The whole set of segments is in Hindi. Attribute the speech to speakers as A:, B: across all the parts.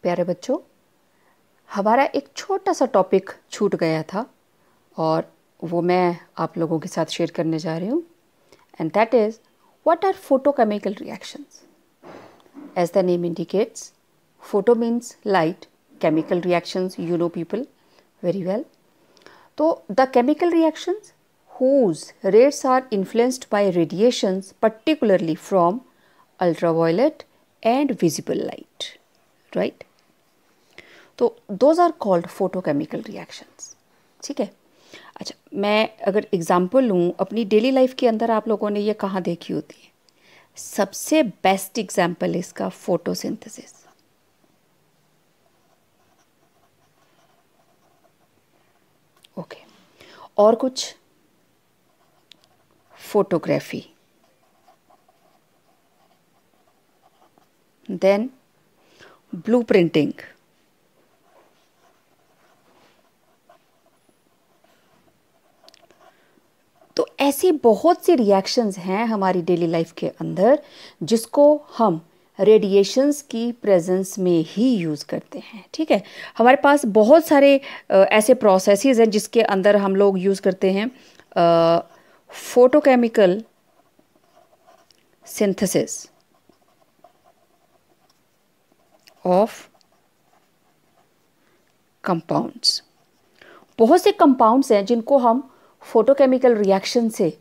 A: प्यारे बच्चों, हमारा एक छोटा सा टॉपिक छूट गया था और वो मैं आप लोगों के साथ शेयर करने जा रही हूँ, and that is what are photochemical reactions. As the name indicates, photo means light, chemical reactions you know people very well. So the chemical reactions whose rates are influenced by radiations, particularly from ultraviolet and visible light, right? तो those are called photochemical reactions. ठीक है. अच्छा, मैं अगर एग्जाम्पल लूँ अपनी डेली लाइफ के अंदर, आप लोगों ने ये कहाँ देखी होती है? सबसे बेस्ट एग्जाम्पल इसका फोटोसिंथेसिस. ओके, और कुछ? फोटोग्राफी, देन ब्लूप्रिंटिंग, तो ऐसी बहुत सी रिएक्शंस हैं हमारी डेली लाइफ के अंदर जिसको हम रेडिएशंस की प्रेजेंस में ही यूज़ करते हैं. ठीक है, हमारे पास बहुत सारे ऐसे प्रोसेसेस हैं जिसके अंदर हम लोग यूज़ करते हैं फोटोकेमिकल सिंथेसिस ऑफ कंपाउंड्स. बहुत से कंपाउंड्स हैं जिनको हम फोटोकेमिकल रिएक्शन से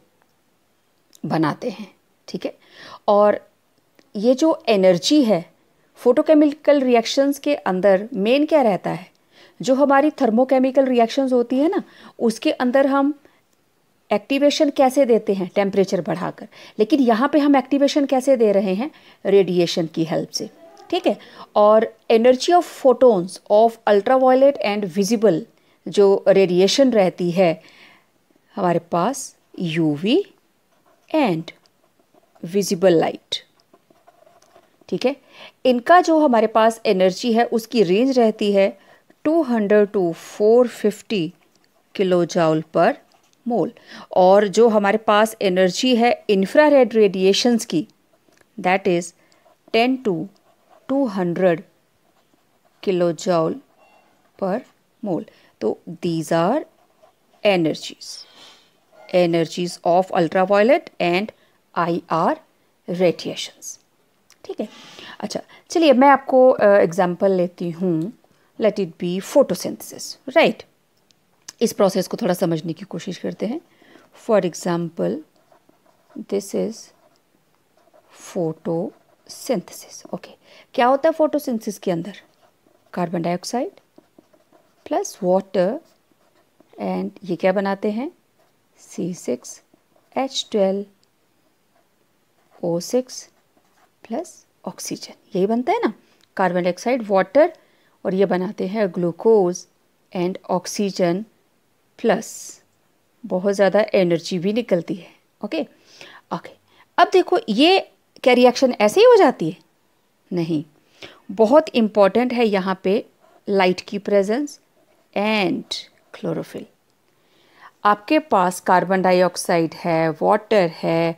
A: बनाते हैं. ठीक है, और ये जो एनर्जी है फोटोकेमिकल रिएक्शंस के अंदर मेन क्या रहता है? जो हमारी थर्मोकेमिकल रिएक्शंस होती है ना, उसके अंदर हम एक्टिवेशन कैसे देते हैं? टेम्परेचर बढ़ाकर. लेकिन यहाँ पे हम एक्टिवेशन कैसे दे रहे हैं? रेडिएशन की हेल्प से. ठीक है, और energy of photons of ultraviolet and visible जो रेडिएशन रहती है हमारे पास, यूवी एंड विजिबल लाइट. ठीक है, इनका जो हमारे पास एनर्जी है उसकी रेंज रहती है 200 टू 450 किलो जूल पर मोल. और जो हमारे पास एनर्जी है इंफ्रारेड रेडिएशंस की, that is 10 to 200 kilo joule per mole. तो these are energies of ultraviolet and IR radiations. ठीक है. अच्छा, चलिए मैं आपको एग्जाम्पल लेती हूँ. Let it be photosynthesis. Right, इस प्रोसेस को थोड़ा समझने की कोशिश करते हैं. For example, this is photosynthesis. Okay, क्या होता है फोटोसिंथेसिस के अंदर? Carbon dioxide plus water, and ये क्या बनाते हैं? C6H12O6 plus oxygen. यही बनता है ना, कार्बन डाइऑक्साइड, वाटर, और ये बनाते हैं ग्लूकोज एंड ऑक्सीजन प्लस. बहुत ज़्यादा एनर्जी भी निकलती है. ओके ओके, अब देखो ये क्या रिएक्शन ऐसे ही हो जाती है? नहीं, बहुत इम्पॉर्टेंट है यहाँ पे लाइट की प्रेजेंस एंड क्लोरोफिल. आपके पास कार्बन डाइऑक्साइड है, वाटर है,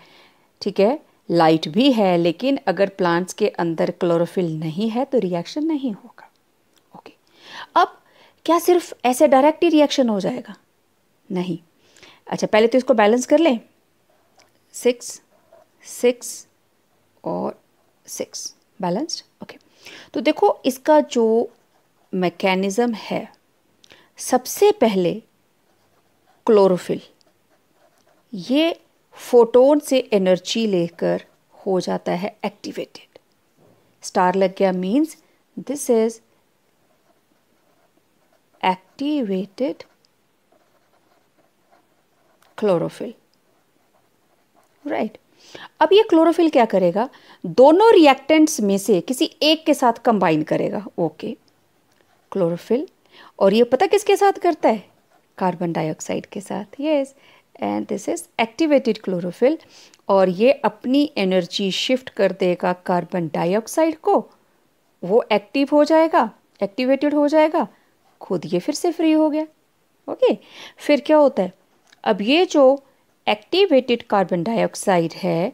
A: ठीक है, लाइट भी है, लेकिन अगर प्लांट्स के अंदर क्लोरोफिल नहीं है तो रिएक्शन नहीं होगा. ओके, अब क्या सिर्फ ऐसे डायरेक्ट ही रिएक्शन हो जाएगा? नहीं. अच्छा, पहले तो इसको बैलेंस कर लें. 6 6 और 6 बैलेंस्ड. ओके, तो देखो इसका जो मैकेनिज्म है, सबसे पहले क्लोरोफिल ये फोटोन से एनर्जी लेकर हो जाता है एक्टिवेटेड. स्टार लग गया means this is activated chlorophyll. Right, अब ये क्लोरोफिल क्या करेगा? दोनों रिएक्टेंट्स में से किसी एक के साथ कंबाइन करेगा. ओके, क्लोरोफिल, और ये पता किसके साथ करता है? कार्बन डाइऑक्साइड के साथ. Yes, and this is activated chlorophyll, और ये अपनी एनर्जी शिफ्ट कर देगा कार्बन डाइऑक्साइड को. वो एक्टिव हो जाएगा, एक्टिवेटेड हो जाएगा, खुद ये फिर से फ्री हो गया. ओके, फिर क्या होता है? अब ये जो एक्टिवेटेड कार्बन डाइऑक्साइड है,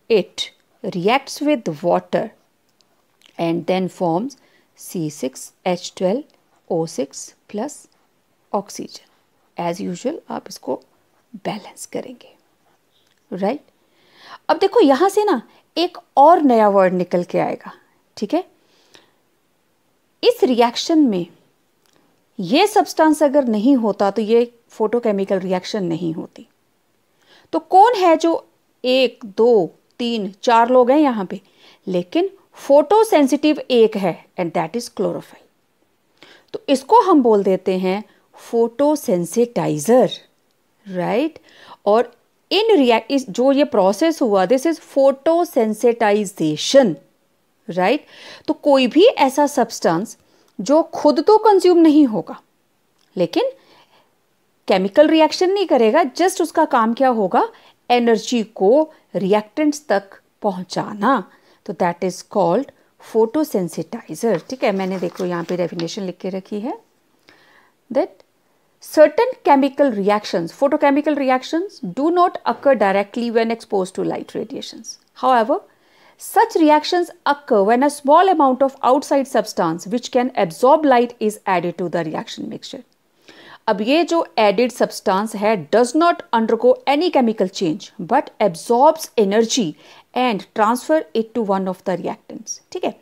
A: it reacts with water and then forms C6H12O6 plus oxygen. As usual आप इसको बैलेंस करेंगे, राइट। अब देखो यहां से ना एक और नया वर्ड निकल के आएगा, ठीक है। इस रिएक्शन में ये सब्सटेंस अगर नहीं होता तो ये फोटोकेमिकल रिएक्शन नहीं होती। तो कौन है जो 1 2 3 4 लोग हैं यहां पे, लेकिन फोटो सेंसिटिव एक है एंड दैट इज क्लोरोफिल। तो इसको हम बोल देते हैं फोटोसेंसिटाइजर, राइट। और जो ये प्रोसेस हुआ, दिस इज फोटोसेंसिटाइजेशन, राइट। तो कोई भी ऐसा सब्सटेंस जो खुद तो कंज्यूम नहीं होगा लेकिन केमिकल रिएक्शन नहीं करेगा, जस्ट उसका काम क्या होगा, एनर्जी को रिएक्टेंट्स तक पहुंचाना, तो दैट इज कॉल्ड फोटोसेंसिटाइजर, ठीक है। मैंने देखो यहाँ पे डेफिनेशन लिख के रखी है that certain chemical reactions, photochemical reactions, do not occur directly when exposed to light radiations. However, such reactions occur when a small amount of outside substance which can absorb light is added to the reaction mixture. अब ये जो added substance है does not undergo any chemical change but absorbs energy and transfer it to one of the reactants, ठीक है।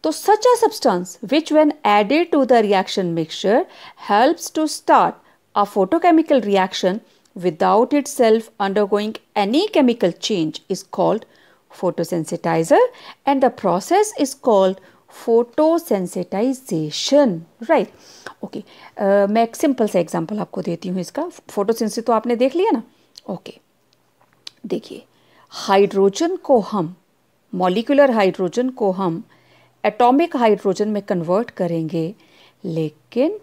A: तो such a substance which when added to the reaction mixture helps to start a photochemical reaction without itself undergoing any chemical change is called photosensitizer and the process is called photosensitization, right? Okay, मैं एक सिंपल सा एग्जांपल आपको देती हूँ इसका। फोटोसिंथेसिस तो आपने देख लिया ना, ओके। देखिए हाइड्रोजन को हम, मॉलिक्यूलर हाइड्रोजन को हम एटॉमिक हाइड्रोजन में कन्वर्ट करेंगे, लेकिन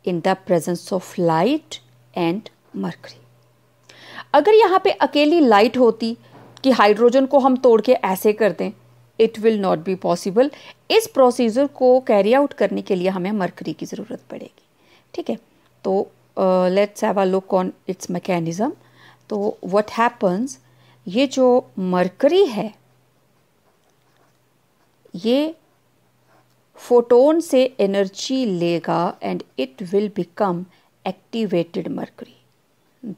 A: in the presence of light and mercury. अगर यहाँ पे अकेली लाइट होती कि हाइड्रोजन को हम तोड़ के ऐसे कर दें, it will not be possible. इस प्रोसीजर को कैरी आउट करने के लिए हमें मरकरी की ज़रूरत पड़ेगी, ठीक है। तो let's have a look on its mechanism. तो व्हाट हैपन्स, ये जो मरकरी है ये फोटोन से एनर्जी लेगा and it will become activated mercury.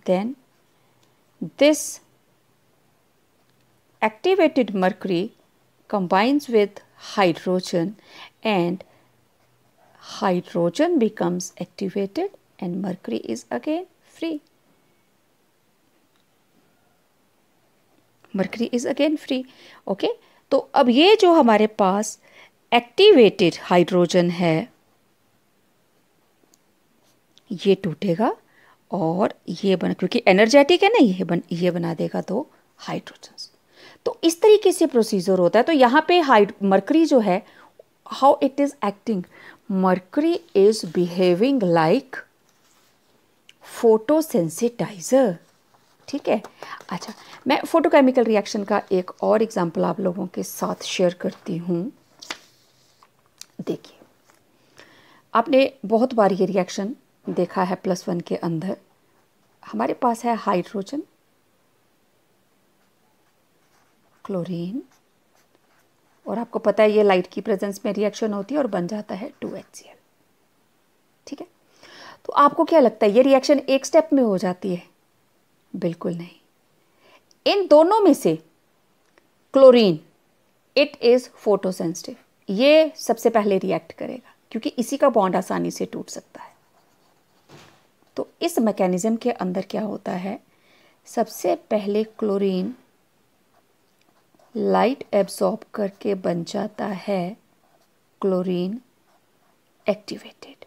A: Then this activated mercury combines with hydrogen and hydrogen becomes activated and mercury is again free. Mercury is again free. Okay, तो अब ये जो हमारे पास एक्टिवेटेड हाइड्रोजन है ये टूटेगा और ये बना, क्योंकि एनर्जेटिक है ना, ये बना देगा दो हाइड्रोजन। तो इस तरीके से प्रोसीजर होता है। तो यहाँ पे मरकरी जो है, how it is acting, mercury is behaving like photosensitiser, ठीक है। अच्छा, मैं फोटोकेमिकल रिएक्शन का एक और एग्जांपल आप लोगों के साथ शेयर करती हूँ। देखिए आपने बहुत बार ये रिएक्शन देखा है +1 के अंदर। हमारे पास है हाइड्रोजन, क्लोरीन, और आपको पता है ये लाइट की प्रेजेंस में रिएक्शन होती है और बन जाता है 2HCl, ठीक है। तो आपको क्या लगता है ये रिएक्शन एक स्टेप में हो जाती है? बिल्कुल नहीं। इन दोनों में से क्लोरीन, इट इज फोटोसेंसिटिव, ये सबसे पहले रिएक्ट करेगा क्योंकि इसी का बॉन्ड आसानी से टूट सकता है। तो इस मैकेनिज्म के अंदर क्या होता है, सबसे पहले क्लोरीन लाइट एब्सॉर्ब करके बन जाता है क्लोरीन एक्टिवेटेड।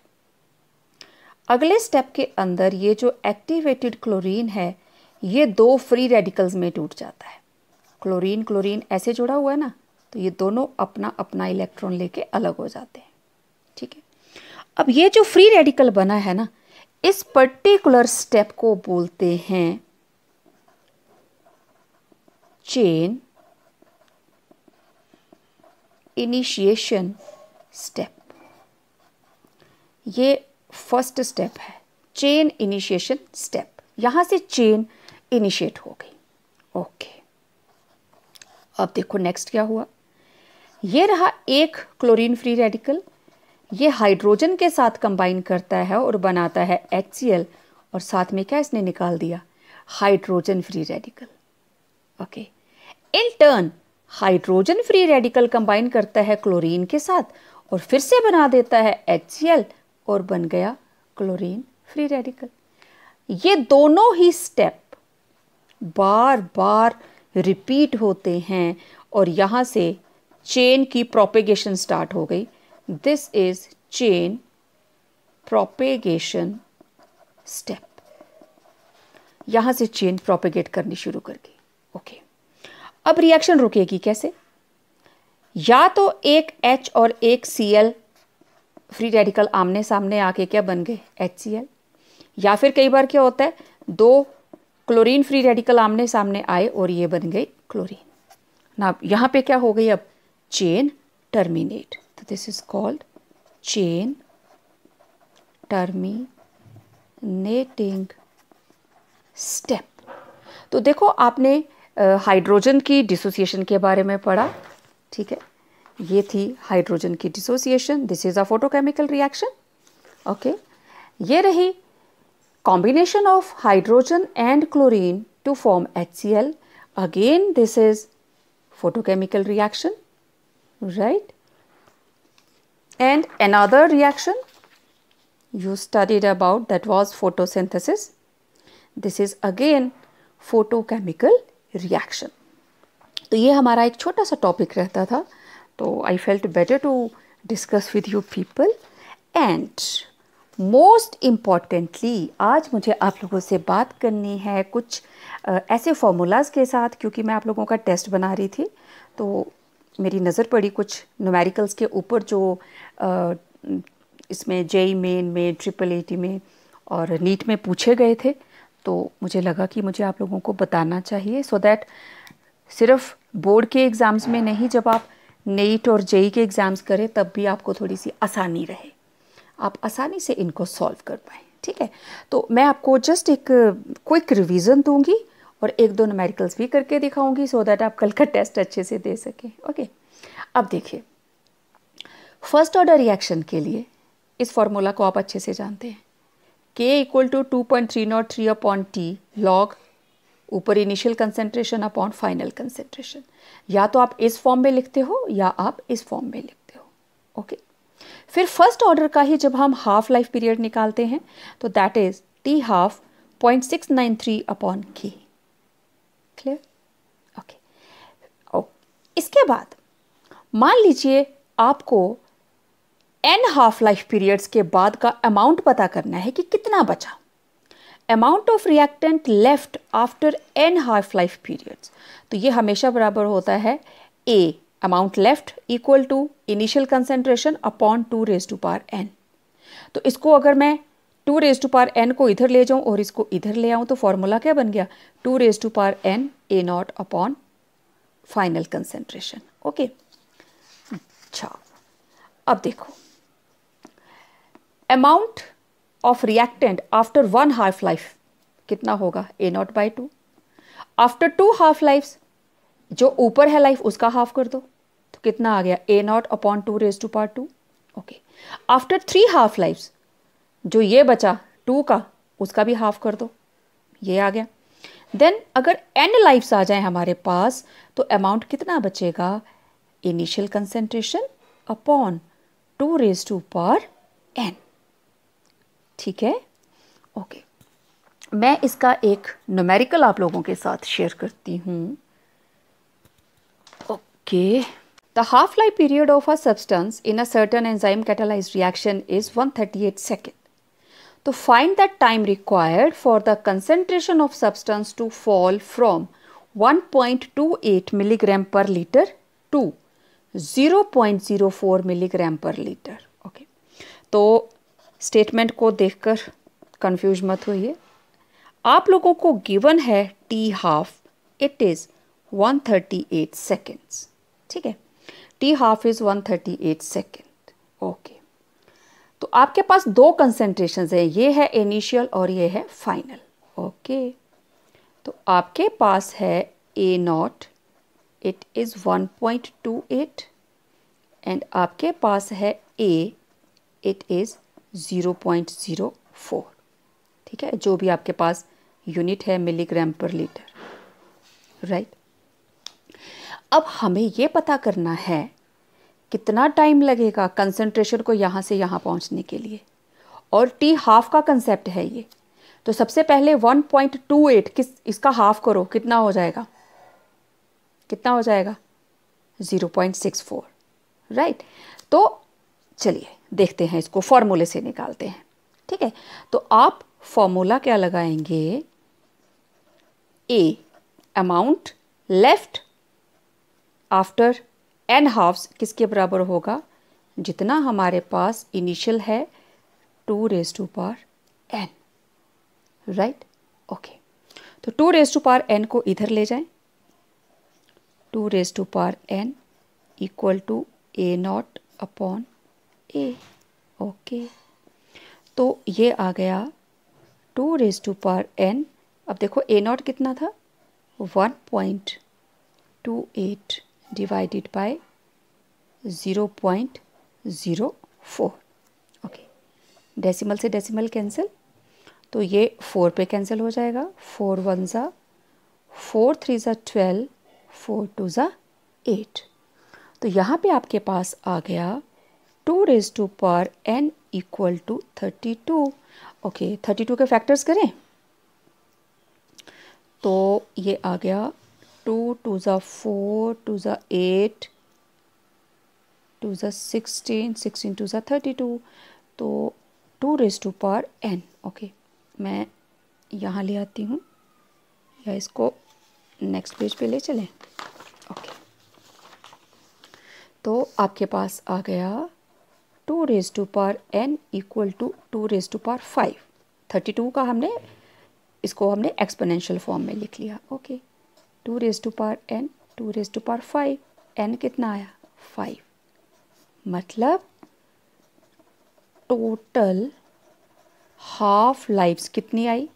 A: अगले स्टेप के अंदर ये जो एक्टिवेटेड क्लोरीन है ये 2 फ्री रेडिकल्स में टूट जाता है। क्लोरीन क्लोरीन ऐसे जुड़ा हुआ है ना, तो ये दोनों अपना अपना इलेक्ट्रॉन लेके अलग हो जाते हैं, ठीक है। अब ये जो फ्री रेडिकल बना है ना, इस पर्टिकुलर स्टेप को बोलते हैं चेन इनिशिएशन स्टेप। ये फर्स्ट स्टेप है, चेन इनिशिएशन स्टेप। यहां से चेन इनिशिएट हो गई, ओके। अब देखो नेक्स्ट क्या हुआ। ये रहा एक क्लोरीन फ्री रेडिकल, ये हाइड्रोजन के साथ कंबाइन करता है और बनाता है HCl, और साथ में क्या इसने निकाल दिया, hydrogen free radical. Okay, in turn hydrogen free radical combine करता है क्लोरीन के साथ और फिर से बना देता है HCl और बन गया क्लोरीन फ्री रेडिकल। ये दोनों ही स्टेप बार बार रिपीट होते हैं और यहाँ से चेन की प्रोपेगेशन स्टार्ट हो गई। This is chain propagation step. यहाँ से चेन प्रोपेगेट करनी शुरू कर गई। ओके, अब रिएक्शन रुकेगी कैसे? या तो एक H और एक Cl फ्री रेडिकल आमने सामने आके क्या बन गए, HCl, या फिर कई बार क्या होता है, दो क्लोरीन फ्री रेडिकल आमने सामने आए और ये बन गई क्लोरीन ना। यहाँ पे क्या हो गई, अब चेन टर्मिनेट, तो this is called chain terminating step. तो देखो आपने हाइड्रोजन की डिसोसिएशन के बारे में पढ़ा, ठीक है, ये थी हाइड्रोजन की dissociation, this is a photochemical reaction. Okay, ये रही combination of hydrogen and chlorine to form HCl. Again, this is photochemical reaction, right? And another reaction you studied about, that was photosynthesis. This is again photochemical reaction. तो ये हमारा एक छोटा सा टॉपिक रहता था, तो I felt better to discuss with you people. And most importantly आज मुझे आप लोगों से बात करनी है कुछ ऐसे फॉर्मूलाज़ के साथ, क्योंकि मैं आप लोगों का टेस्ट बना रही थी तो मेरी नज़र पड़ी कुछ न्यूमेरिकल्स के ऊपर जो इसमें JEE मेन में, AAAT में और नीट में पूछे गए थे। तो मुझे लगा कि मुझे आप लोगों को बताना चाहिए, सो दैट सिर्फ बोर्ड के एग्ज़ाम्स में नहीं, जब आप नीट और JEE के एग्ज़ाम्स करें तब भी आपको थोड़ी सी आसानी रहे, आप आसानी से इनको सॉल्व कर पाएँ। ठीक है, तो मैं आपको जस्ट एक क्विक रिवीजन दूंगी और एक दो न्यूमेरिकल्स भी करके दिखाऊंगी, सो दैट आप कल का टेस्ट अच्छे से दे सकें। ओके, अब देखिए, फर्स्ट ऑर्डर रिएक्शन के लिए इस फॉर्मूला को आप अच्छे से जानते हैं, K equal to 2.303 upon T log ऊपर initial concentration upon final concentration. या तो आप इस फॉर्म में लिखते हो या आप इस फॉर्म में लिखते हो। ओके, फिर फर्स्ट ऑर्डर का ही जब हम हाफ लाइफ पीरियड निकालते हैं तो that is T half 0.693 upon K। Clear? Okay, इसके बाद मान लीजिए आपको n हाफ लाइफ पीरियड्स के बाद का अमाउंट पता करना है कि कितना बचा। Amount of reactant left after n half life periods, तो ये हमेशा बराबर होता है A amount left equal to initial concentration upon 2 raise to power n। तो इसको अगर मैं 2 रेज़ टू पावर n को इधर ले जाऊं और इसको इधर ले आऊं तो फॉर्मूला क्या बन गया, 2 raise to power n A0 upon final concentration. Okay, अच्छा अब देखो, amount of reactant after 1 half life कितना होगा, A0 by 2। After 2 half life, जो ऊपर है लाइफ उसका हाफ कर दो तो कितना आ गया, A0 upon 2 raise to power 2। Okay, after 3 half life, जो ये बचा 2 का उसका भी हाफ कर दो, ये आ गया। देन अगर n लाइफ्स आ जाए हमारे पास तो अमाउंट कितना बचेगा, initial concentration upon 2 raise to power n। ठीक है, ओके, मैं इसका एक न्यूमेरिकल आप लोगों के साथ शेयर करती हूँ। Okay, the half life period of a substance in a certain enzyme catalysed reaction is 138 second. तो find the time required for the concentration of substance to fall from 1.28 milligram per litre to 0.04 milligram per litre. Okay, तो स्टेटमेंट को देखकर कंफ्यूज मत होइए, आप लोगों को गिवन है T half, it is 138 seconds. ठीक है, T half is 138 second. Okay, तो आपके पास दो कंसेंट्रेशंस हैं, ये है इनिशियल और ये है फाइनल। ओके, तो आपके पास है A0, इट इज 1.28 एंड आपके पास है A, इट इज़ 0.04, ठीक है, जो भी आपके पास यूनिट है मिलीग्राम पर लीटर, राइट। अब हमें ये पता करना है कितना टाइम लगेगा कंसंट्रेशन को यहाँ से यहाँ पहुँचने के लिए, और टी हाफ का कंसेप्ट है ये। तो सबसे पहले 1.28 इसका हाफ करो, कितना हो जाएगा, कितना हो जाएगा 0.64, राइट। तो चलिए देखते हैं, इसको फॉर्मूले से निकालते हैं, ठीक है। तो आप फॉर्मूला क्या लगाएंगे, A amount left after n halves किसके बराबर होगा, जितना हमारे पास इनिशियल है 2⁻n, राइट, ओके। तो 2⁻n को इधर ले जाएं, 2⁻n equal to A0 upon A, okay. तो ये आ गया 2⁻n। अब देखो A0 कितना था, 1.28 डिवाइडेड बाय 0.04, ओके। डेसिमल से डेसिमल कैंसिल, तो ये 4 पे कैंसिल हो जाएगा, 4 1 ज़ा 4 3 ज़ा 12, 4 2 ज़ा 8। तो यहाँ पे आपके पास आ गया 2⁻n इक्वल टू 32, ओके। 32 के फैक्टर्स करें तो ये आ गया 2 2 ज़ा 4, 2 ज़ा 8, 2 ज़ा 16, 16 2 ज़ा 32, तो 2⁻n, ओके। मैं यहाँ ले आती हूँ, या इसको नेक्स्ट पेज पे ले चलें, ओके। तो आपके पास आ गया 2⁻n इक्वल टू 2�5। 32 का इसको हमने एक्सपोनेंशियल फॉर्म में लिख लिया, ओके। 2⁻n 2�5, n कितना आया 5, मतलब टोटल हाफ लाइफ्स कितनी आई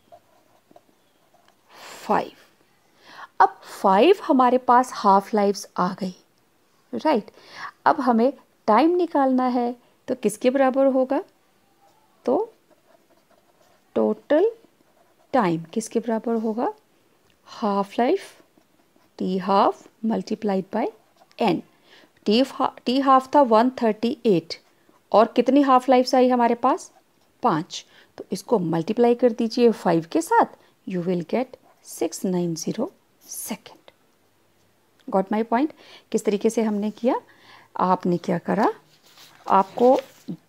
A: 5। अब 5 हमारे पास हाफ लाइफ्स आ गई, राइट। अब हमें टाइम निकालना है, तो किसके बराबर होगा, तो टोटल टाइम किसके बराबर होगा, half life T half multiplied by n। T half था 138, और कितनी हाफ लाइफ्स आई हमारे पास 5, तो इसको मल्टीप्लाई कर दीजिए 5 के साथ, you will get 690 second. Got my point. किस तरीके से हमने किया, आपने क्या करा, आपको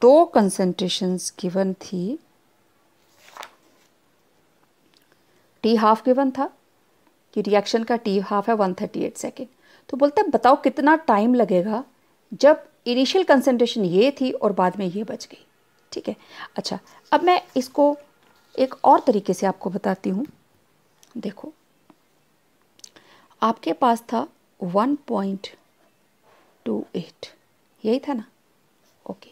A: 2 कंसंट्रेशंस गिवन थी, टी हाफ गिवन था कि रिएक्शन का टी हाफ है 138 सेकेंड, तो बोलते हैं बताओ कितना टाइम लगेगा जब इनिशियल कंसंट्रेशन ये थी और बाद में ये बच गई, ठीक है। अच्छा, अब मैं इसको एक और तरीके से आपको बताती हूँ। देखो, आपके पास था 1.28, यही था ना, ओके।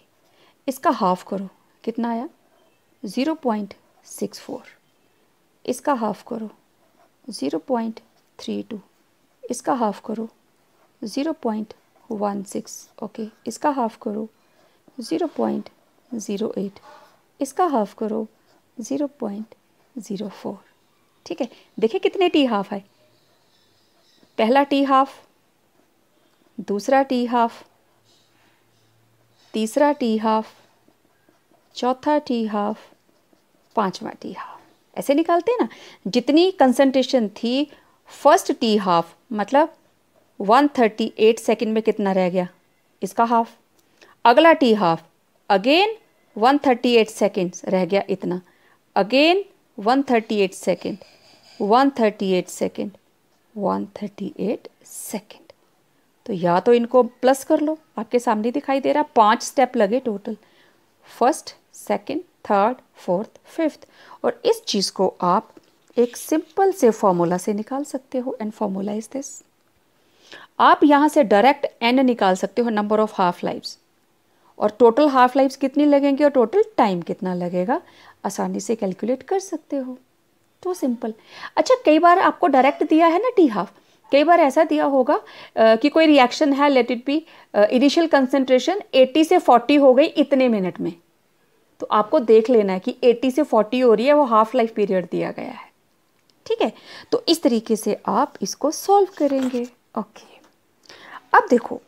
A: इसका हाफ करो, कितना आया 0.64, इसका हाफ करो 0.32, इसका हाफ करो 0.16, ओके। इसका हाफ करो 0.08, इसका हाफ करो 0.04, ठीक है। देखिए कितने टी हाफ है, पहला टी हाफ, दूसरा टी हाफ, तीसरा टी हाफ, चौथा टी हाफ, पांचवा टी हाफ, ऐसे निकालते हैं ना। जितनी कंसंट्रेशन थी फर्स्ट टी हाफ, मतलब 138 सेकेंड में कितना रह गया, इसका हाफ। अगला टी हाफ अगेन 138 सेकेंड्स रह गया इतना, अगेन 138 सेकेंड, 138 सेकेंड, 138 सेकेंड। तो या तो इनको प्लस कर लो, आपके सामने दिखाई दे रहा, 5 स्टेप लगे total, first, second, third, fourth, fifth. और इस चीज़ को आप एक सिंपल से फॉर्मूला से निकाल सकते हो, एंड फॉर्मूला इज दिस। आप यहाँ से डायरेक्ट n निकाल सकते हो, नंबर ऑफ हाफ लाइव्स, और टोटल हाफ लाइव्स कितनी लगेंगी और टोटल टाइम कितना लगेगा, आसानी से कैलकुलेट कर सकते हो। तो सिंपल। अच्छा, कई बार आपको डायरेक्ट दिया है ना टी हाफ, कई बार ऐसा दिया होगा कि कोई रिएक्शन है, let it be initial concentration 80 से 40 हो गई इतने मिनट में, तो आपको देख लेना है कि 80 से 40 हो रही है, वो हाफ लाइफ पीरियड दिया गया है। ठीक है, तो इस तरीके से आप इसको सॉल्व करेंगे। ओके, अब देखो,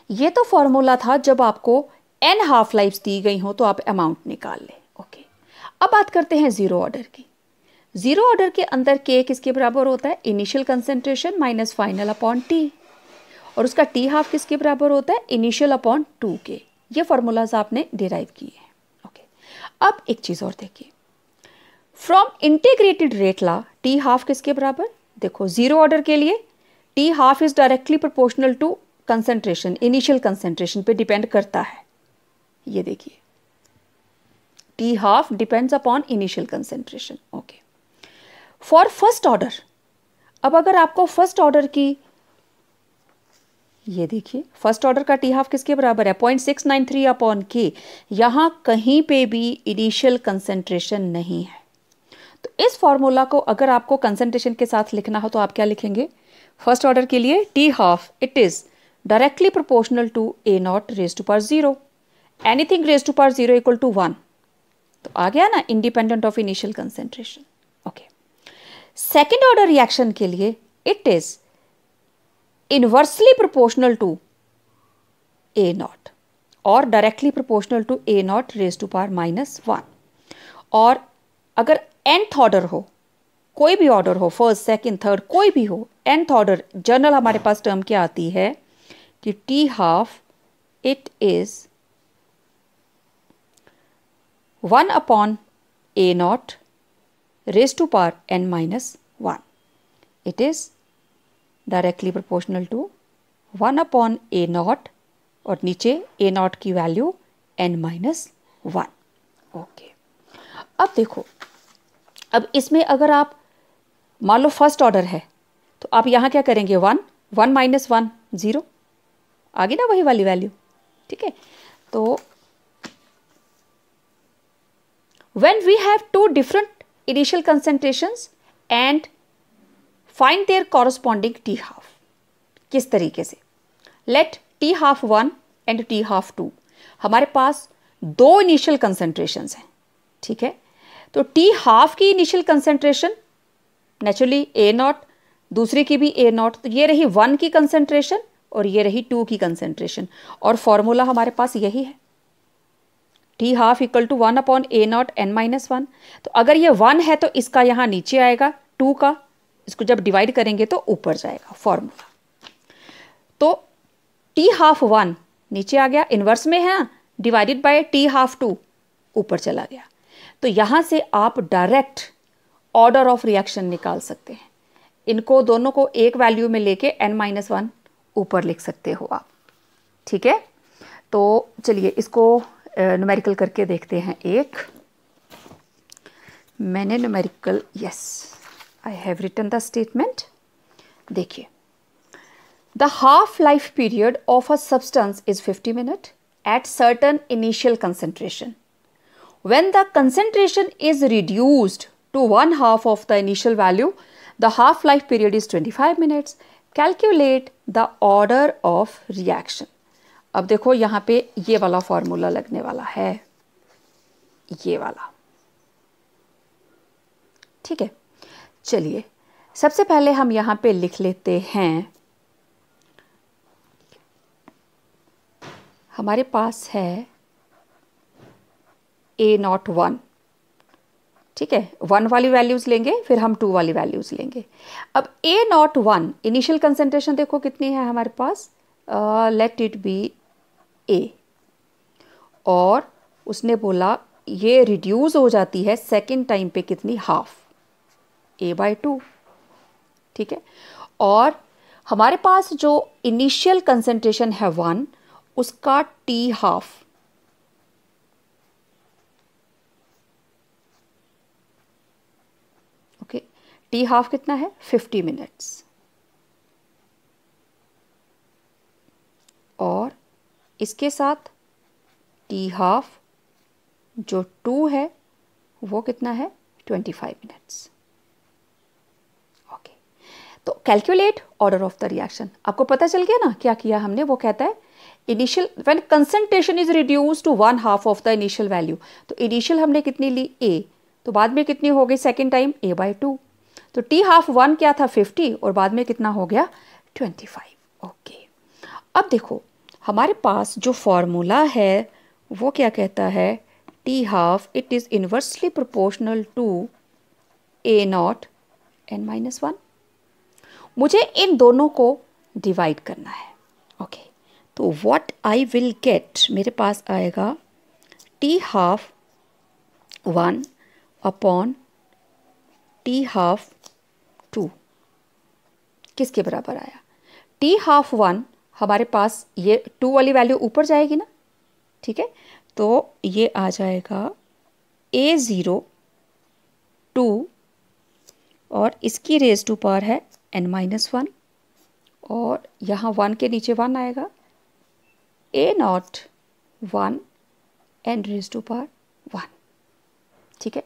A: ये तो फॉर्मूला था जब आपको n हाफ लाइफ्स दी गई हो तो आप अमाउंट निकाल लें। ओके, अब बात करते हैं जीरो ऑर्डर की। जीरो ऑर्डर के अंदर k किसके बराबर होता है? Initial concentration minus final upon t, और उसका t हाफ किसके बराबर होता है? Initial upon 2k। ये फॉर्मूलाज आपने डिराइव किए हैं। ओके, अब एक चीज़ और देखिए, from integrated rate law t half किसके बराबर? देखो, जीरो ऑर्डर के लिए t half is directly proportional to concentration, initial concentration पे डिपेंड करता है। ये देखिए, t half depends upon initial concentration. Okay, for first order, अब अगर आपको फर्स्ट ऑर्डर की, ये देखिए फर्स्ट ऑर्डर का टी हाफ किसके बराबर है? 0.693 अपॉन के। यहां कहीं पे भी इनिशियल कंसंट्रेशन नहीं है, तो इस फॉर्मूला को अगर आपको कंसंट्रेशन के साथ लिखना हो तो आप क्या लिखेंगे? फर्स्ट ऑर्डर के लिए T half it is directly proportional to A not raise to power 0, anything raise to power 0 equal to 1, तो आ गया ना, independent of initial concentration. Okay, second order reaction के लिए it is inversely proportional to A not और directly proportional to A not raise to power -1, और अगर nth ऑर्डर हो, कोई भी ऑर्डर हो, फर्स्ट सेकंड थर्ड कोई भी हो, nth ऑर्डर जनरल हमारे पास टर्म क्या आती है कि T half it is 1 upon A not raise to power n-1, it is directly proportional to 1 upon A not और नीचे ए नॉट की वैल्यू n-1। ओके, अब देखो, अब इसमें अगर आप मान लो फर्स्ट ऑर्डर है तो आप यहाँ क्या करेंगे? 1 -1 0, आ गई ना वही वाली वैल्यू। ठीक है, तो when we have two different initial concentrations and find their corresponding t half, किस तरीके से? let t half 1 and t half 2, हमारे पास दो इनिशियल कंसेंट्रेशंस हैं। ठीक है, तो टी हाफ की initial concentration naturally A not, दूसरी की ए नॉट, तो ये रही 1 की कंसेंट्रेशन और ये रही 2 की कंसेंट्रेशन, और फॉर्मूला हमारे पास यही है, T half equal to 1 upon A not n-1। तो अगर ये 1 है तो इसका यहाँ नीचे आएगा 2 का, इसको जब डिवाइड करेंगे तो ऊपर जाएगा फॉर्मूला। तो टी हाफ 1 नीचे आ गया, इन्वर्स में है, डिवाइडेड बाय टी हाफ 2 ऊपर चला गया। तो यहाँ से आप डायरेक्ट ऑर्डर ऑफ रिएक्शन निकाल सकते हैं, इनको दोनों को एक वैल्यू में लेके n-1 ऊपर लिख सकते हो आप। ठीक है, तो चलिए इसको न्यूमेरिकल करके देखते हैं। एक मैंने numerical, yes I have written the statement. देखिए, the half life period of a substance is 50 minute at certain initial concentration. When the concentration is reduced to 1/2 of the initial value, the half-life period is 25 minutes. Calculate the order of reaction. अब देखो यहाँ पे ये वाला फॉर्मूला लगने वाला है, ये वाला। ठीक है, चलिए सबसे पहले हम यहाँ पे लिख लेते हैं, हमारे पास है ए नॉट 1। ठीक है, 1 वाली वैल्यूज लेंगे, फिर हम 2 वाली वैल्यूज लेंगे। अब ए नॉट 1 इनिशियल कंसेंट्रेशन देखो कितनी है हमारे पास, लेट इट बी ए, और उसने बोला ये रिड्यूस हो जाती है सेकेंड टाइम पे कितनी? Half, a/2। ठीक है, और हमारे पास जो इनिशियल कंसेंट्रेशन है 1, उसका टी हाफ टी हाफ कितना है? 50 मिनट्स, और इसके साथ टी हाफ जो 2 है वो कितना है? 25 मिनट्स। ओके, तो calculate order of the reaction. आपको पता चल गया ना क्या किया हमने। वो कहता है initial when concentration is reduce to 1/2 of the initial value. तो इनिशियल हमने कितनी ली A, तो बाद में कितनी हो गई सेकेंड टाइम A/2। तो T12 क्या था 50 और बाद में कितना हो गया 25। ओके, अब देखो हमारे पास जो फॉर्मूला है वो क्या कहता है, T12 it is inversely proportional to A0 n-1। मुझे इन दोनों को डिवाइड करना है। ओके, तो व्हाट आई विल गेट, मेरे पास आएगा T12 अपॉन T12 किसके बराबर आया। T12 हमारे पास ये 2 वाली वैल्यू ऊपर जाएगी ना, ठीक है, तो ये आ जाएगा A02 और इसकी रेज टू पावर है n-1 और यहाँ 1 के नीचे 1 आएगा A01 n raise to power 1। ठीक है,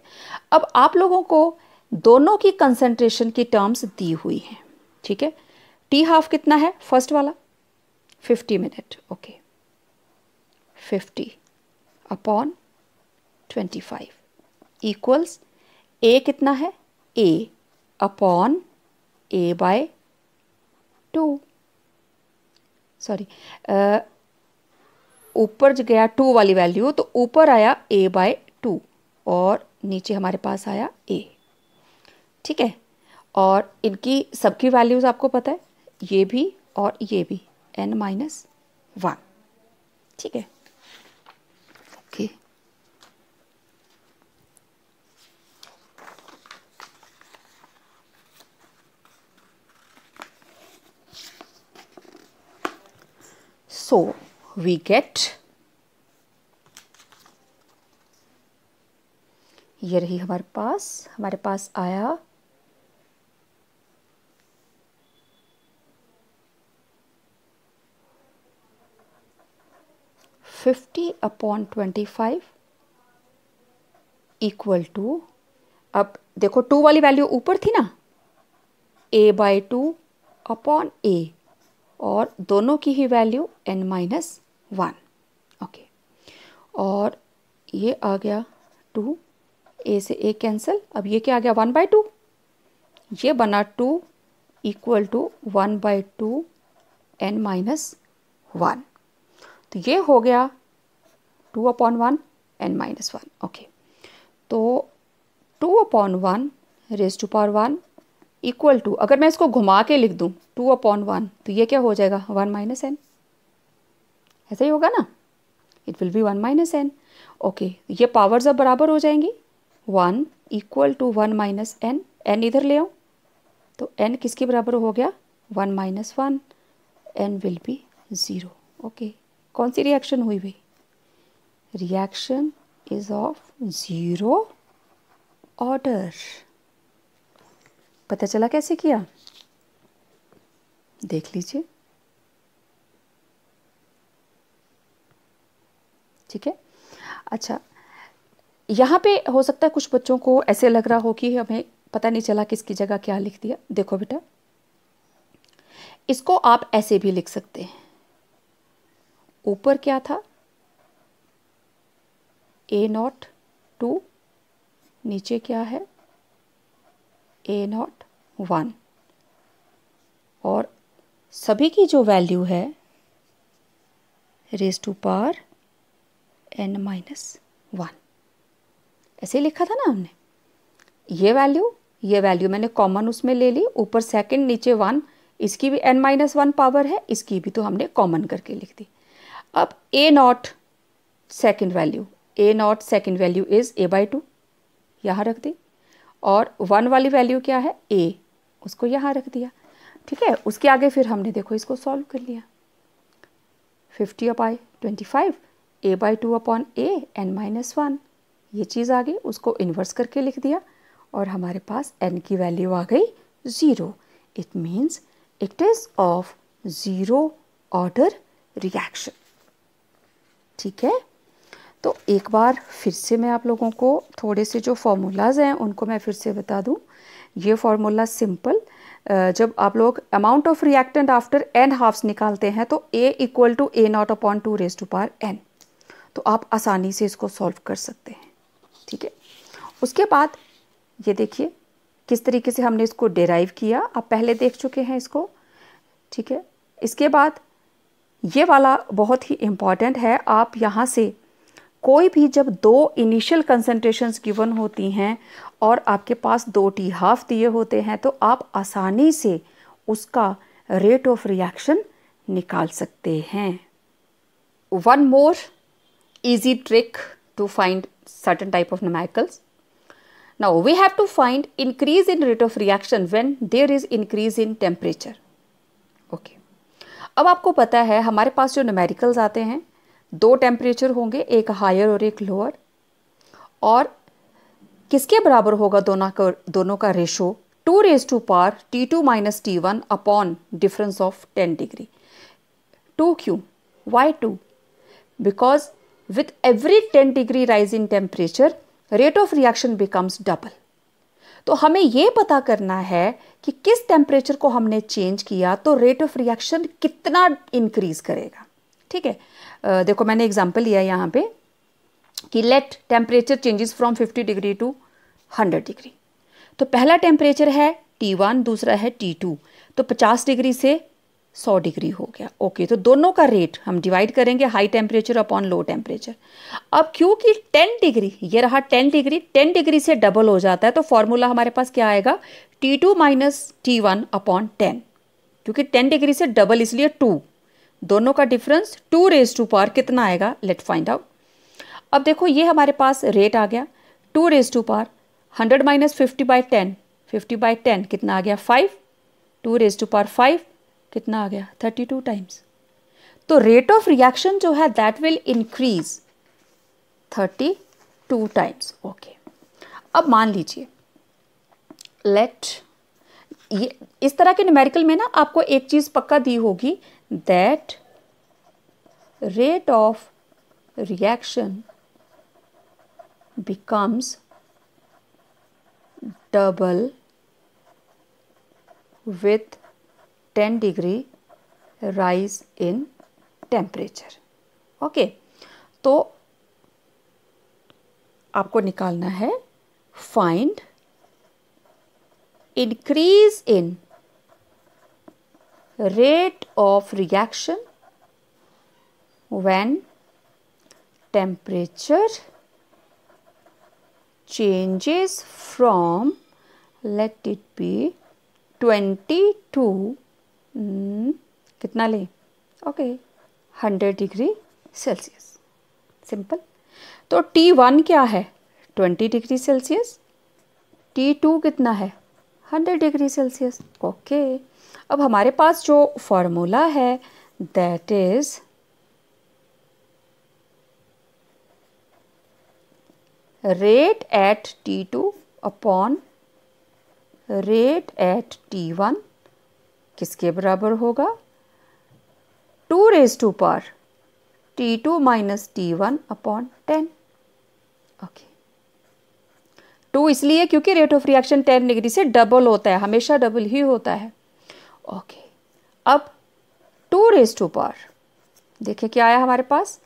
A: अब आप लोगों को दोनों की कंसंट्रेशन की टर्म्स दी हुई हैं। ठीक है, T12 कितना है फर्स्ट वाला 50 minute. Okay, 50 upon 25 equals A कितना है A अपॉन A/2। सॉरी, ऊपर गया 2 वाली वैल्यू तो ऊपर आया A/2 और नीचे हमारे पास आया A। ठीक है, और इनकी सबकी वैल्यूज़ आपको पता है, ये भी और ये भी n-1। ठीक है, ओके। So we get, ये रही हमारे पास आया 50 अपॉन 25 इक्वल टू, अब देखो 2 वाली वैल्यू ऊपर थी ना, A/2 अपॉन A और दोनों की ही वैल्यू n-1। ओके, और ये आ गया 2, A से A कैंसिल, अब ये क्या आ गया 1/2, ये बना 2 इक्वल टू 1/2 n-1। तो ये हो गया 2/1 n-1। ओके, तो 2/1 raise to power 1 equal to, अगर मैं इसको घुमा के लिख दूं 2/1 तो ये क्या हो जाएगा 1 - n। ऐसा ही होगा ना, it will B 1 - n। Okay, ये पावर्स अब बराबर हो जाएंगी, 1 इक्वल टू 1 - n, n इधर ले आओ तो n किसके बराबर हो गया 1 - 1, n विल बी 0। ओके, कौन सी रिएक्शन हुई भाई, रिएक्शन इज ऑफ 0 ऑर्डर। पता चला कैसे किया, देख लीजिए। ठीक है, अच्छा, यहाँ पे हो सकता है कुछ बच्चों को ऐसे लग रहा हो कि हमें पता नहीं चला किसकी जगह क्या लिख दिया। देखो बेटा, इसको आप ऐसे भी लिख सकते हैं, ऊपर क्या था A02, नीचे क्या है A01 और सभी की जो वैल्यू है रेज टू पावर n-1। ऐसे लिखा था ना हमने, ये वैल्यू मैंने कॉमन उसमें ले ली, ऊपर सेकंड नीचे 1, इसकी भी n-1 पावर है, इसकी भी तो हमने कॉमन करके लिख दी। अब A0 second value is A/2, यहाँ रख दी, और 1 वाली वैल्यू क्या है A, उसको यहाँ रख दिया। ठीक है, उसके आगे फिर हमने देखो इसको सॉल्व कर लिया, 50/25 A/2 अपॉन A n-1, ये चीज़ आ गई, उसको इन्वर्स करके लिख दिया और हमारे पास n की वैल्यू आ गई 0। It means it is of 0 order reaction. ठीक है, तो एक बार फिर से मैं आप लोगों को थोड़े से जो फार्मूलाज हैं उनको मैं फिर से बता दूं। ये फार्मूला सिंपल, जब आप लोग amount of reactant after n halfs निकालते हैं तो A इक्वल टू A0/2⁴n, तो आप आसानी से इसको सॉल्व कर सकते हैं। ठीक है, उसके बाद ये देखिए किस तरीके से हमने इसको डिराइव किया, आप पहले देख चुके हैं इसको। ठीक है, इसके बाद ये वाला बहुत ही इम्पॉर्टेंट है, आप यहाँ से कोई भी जब दो इनिशियल कंसंट्रेशंस गिवन होती हैं और आपके पास 2 टी हाफ दिए होते हैं तो आप आसानी से उसका रेट ऑफ रिएक्शन निकाल सकते हैं। One more easy trick to find certain type of numericals. Now we have to find increase in rate of reaction when there is increase in temperature. Okay. अब आपको पता है हमारे पास जो न्यूमेरिकल्स आते हैं 2 टेम्परेचर होंगे, एक हायर और एक लोअर, और किसके बराबर होगा दोनों का ratio 2⁻² T2 - T1 upon difference of 10 degree. 2 क्यों? Why 2? Because with every 10 degree rise in temperature rate of reaction becomes double. तो हमें ये पता करना है कि किस टेम्परेचर को हमने चेंज किया तो रेट ऑफ रिएक्शन कितना इंक्रीज करेगा। ठीक है, देखो मैंने एग्जांपल लिया यहाँ पे कि let temperature changes from 50 degree to 100 degree. तो पहला टेम्परेचर है T1, दूसरा है T2, तो 50 डिग्री से 100 डिग्री हो गया। ओके, तो दोनों का रेट हम डिवाइड करेंगे high temperature upon low temperature. अब क्योंकि 10 डिग्री, ये रहा 10 डिग्री, 10 डिग्री से डबल हो जाता है तो फॉर्मूला हमारे पास क्या आएगा T2 - T1 अपॉन 10, क्योंकि 10 डिग्री से डबल इसलिए 2, दोनों का डिफरेंस 2⁻, कितना आएगा, लेट फाइंड आउट। अब देखो ये हमारे पास रेट आ गया 2⁻, 100 - 50/10, 50/10 कितना आ गया 5, 2⁵ कितना आ गया 32 टाइम्स। तो रेट ऑफ रिएक्शन जो है that will increase 32 times. Okay, अब मान लीजिए लेट, ये इस तरह के न्यूमेरिकल में ना आपको एक चीज पक्का दी होगी, that rate of reaction becomes double with 10 degree rise in temperature. Okay, तो आपको निकालना है find increase in rate of reaction when temperature changes from, let it be 22 कितना ले, ओके 100 डिग्री सेल्सियस। सिंपल, तो T1 क्या है 20 डिग्री सेल्सियस, T2 कितना है 100 डिग्री सेल्सियस। ओके, अब हमारे पास जो फॉर्मूला है that is rate at T2 upon rate at T1 किसके बराबर होगा 2⁻, T2 - T1 अपॉन 10। ओके, 2 इसलिए क्योंकि रेट ऑफ रिएक्शन 10 डिग्री से डबल होता है, हमेशा डबल ही होता है। ओके, अब 2⁻, देखिए क्या आया हमारे पास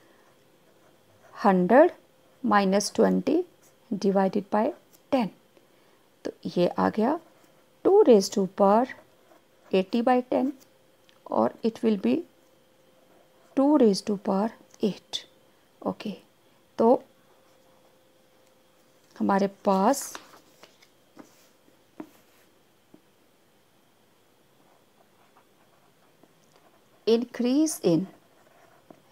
A: 100 - 20 डिवाइडेड बाय 10, तो ये आ गया 2⁻, 80/10 और इट विल बी 2⁸. ओके, तो हमारे पास increase in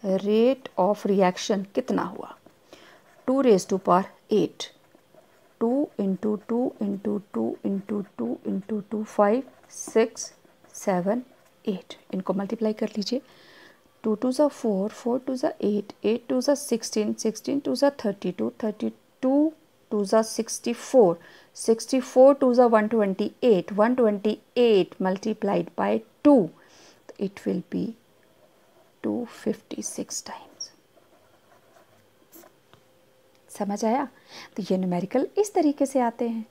A: rate of reaction कितना हुआ 2⁸8, 2 × 2 × 2 × 2 × 2 5 6 7 8, इनको मल्टीप्लाई कर लीजिए। 2 × 2 = 4, 4 × 2 = 8, 8 × 2 = 16, 16 × 2 = 32, 32 × 2 = 64, 64 × 2 = 128, 128 multiplied by 2, it will be 256 times. समझ आया? तो ये न्यूमेरिकल इस तरीके से आते हैं।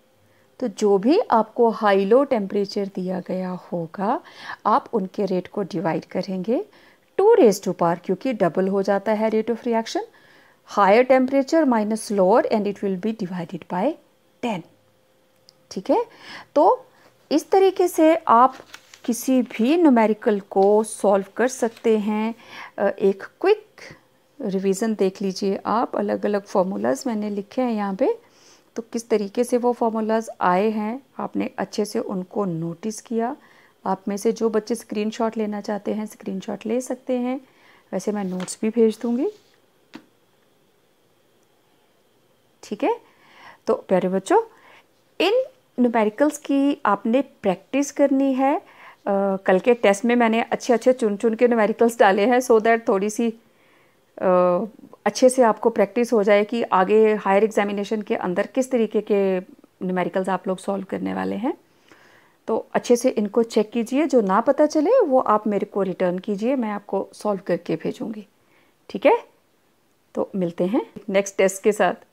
A: तो जो भी आपको हाई लो टेम्परेचर दिया गया होगा, आप उनके रेट को डिवाइड करेंगे 2 रेज़ टू पावर, क्योंकि डबल हो जाता है rate of reaction. Higher temperature minus lower and it will be divided by 10। ठीक है, तो इस तरीके से आप किसी भी न्यूमेरिकल को सॉल्व कर सकते हैं। एक क्विक रिवीजन देख लीजिए आप, अलग अलग फार्मूलाज मैंने लिखे हैं यहाँ पे, तो किस तरीके से वो फार्मूलाज आए हैं आपने अच्छे से उनको नोटिस किया। आप में से जो बच्चे स्क्रीनशॉट लेना चाहते हैं स्क्रीनशॉट ले सकते हैं, वैसे मैं नोट्स भी भेज दूँगी। ठीक है, तो प्यारे बच्चों, इन न्यूमेरिकल्स की आपने प्रैक्टिस करनी है। कल के टेस्ट में मैंने अच्छे चुन चुन के न्यूमेरिकल्स डाले हैं, सो दैट थोड़ी सी अच्छे से आपको प्रैक्टिस हो जाए कि आगे हायर एग्जामिनेशन के अंदर किस तरीके के न्यूमेरिकल्स आप लोग सॉल्व करने वाले हैं। तो अच्छे से इनको चेक कीजिए, जो ना पता चले वो आप मेरे को रिटर्न कीजिए, मैं आपको सॉल्व करके भेजूँगी। ठीक है, तो मिलते हैं नेक्स्ट टेस्ट के साथ।